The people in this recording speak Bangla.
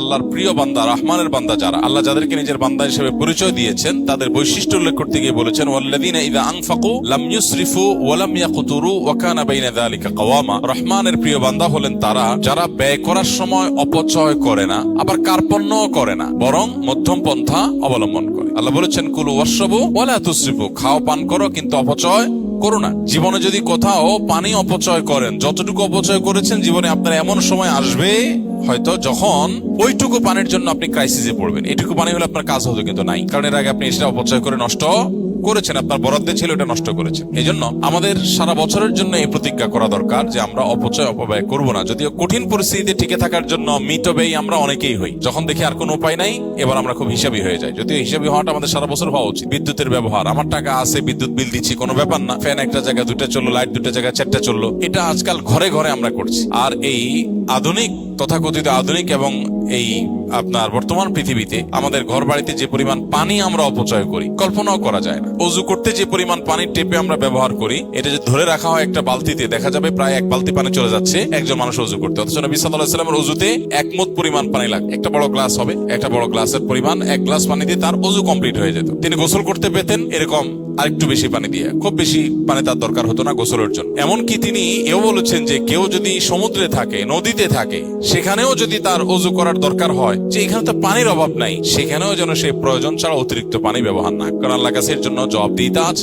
আল্লাহর প্রিয় বান্দা, রহমানের বান্দা যারা, আল্লাহ যাদেরকে নিজের বান্দা হিসেবে পরিচয় দিয়েছেন, তাদের বৈশিষ্ট্য উল্লেখ করতে গিয়ে বলেছেন, ওয়াল্লাযীনা ইযা আনফাকু লাম ইউসরিফু ওয়া লাম ইয়াকতুরু ওয়া কানা বাইনা যালিকা কাওয়ামা। রহমানের প্রিয় বান্দা হলেন তারা যারা ব্যয় করার সময় অপচয় করে না, আবার কার্পণ্যও করে না, বরং মধ্যম পন্থা অবলম্বন করে। আল্লাহ বলেছেন, কুলু ওয়াশরাবু ওয়া লা তুসরিফু, খাও পান করো কিন্তু অপচয় করো না। জীবনে যদি কোথাও পানি অপচয় করেন, যতটুকু অপচয় করেছেন, জীবনে আপনার এমন সময় আসবে হয়তো যখন ওইটুকু পানির জন্য আপনি ক্রাইসিসে পড়বেন। এটুকু পানি হলে আপনার কাজ হতো, কিন্তু নাই, কারণ এর আগে আপনি সেটা অপচয় করে নষ্ট করেছেন, আপনার বরাদ্দে ছিল, এটা নষ্ট করেছেন। এই জন্য আমাদের সারা বছরের জন্য এই প্রতিজ্ঞা করা দরকার যে আমরা অপচয় অপব্যয় করব না। যদিও কঠিন পরিস্থিতিতে টিকে থাকার জন্য মিতব্যয়ী আমরা অনেকেই হই, যখন দেখি আর কোনো উপায় নাই, এবার আমরা খুব হিসাবী হয়ে যাই। যদিও হিসাবী হওয়াটা আমাদের সারা বছর হওয়া উচিত। বিদ্যুতের ব্যবহার, আমার টাকা আছে, বিদ্যুৎ বিল দিচ্ছি, কোনো ব্যাপার না, ফ্যান একটা জায়গায় দুটো চললো, লাইট দুটো জায়গায় চারটা চললো, এটা আজকাল ঘরে ঘরে আমরা করছি। আর এই আধুনিক, তথাকথিত আধুনিক এবং এই আপনার বর্তমান পৃথিবীতে আমাদের ঘর বাড়িতে যে পরিমাণ পানি আমরা অপচয় করি কল্পনাও করা যায় না। অজু করতে যে পরিমাণ পানির টেপে আমরা ব্যবহার করি, এটা যে ধরে রাখা হয় একটা বালতিতে, দেখা যাবে প্রায় 1 বালতি পানি চলে যাচ্ছে একজন মানুষ অজু করতে। অথচ নবী সাল্লাল্লাহু আলাইহি ওয়াসাল্লামের অজুতে 1 মুদ পরিমাণ পানি লাগে। একটা বড় গ্লাস হবে, একটা বড় গ্লাসের পরিমাণ 1 গ্লাস পানি দিয়ে তার অজু কমপ্লিট হয়ে যেত। তিনি গোসল করতে পেতেন এরকম আরেকটু বেশি পানি দিয়ে, খুব বেশি পানি তার দরকার হতো না গোসলের জন্য। এমনকি তিনি এও বলেছেন যে কেউ যদি সমুদ্রে থাকে, নদীতে থাকে, সেখানেও যদি তার অজু করার দরকার হয়, যে এখানে তো পানির অভাব নাই, সেখানেও যেন সে প্রয়োজন ছাড়া অতিরিক্ত পানি ব্যবহার না, কারণ আল্লাহর কাছে এর জন্য জবাবদিহিতা আছে।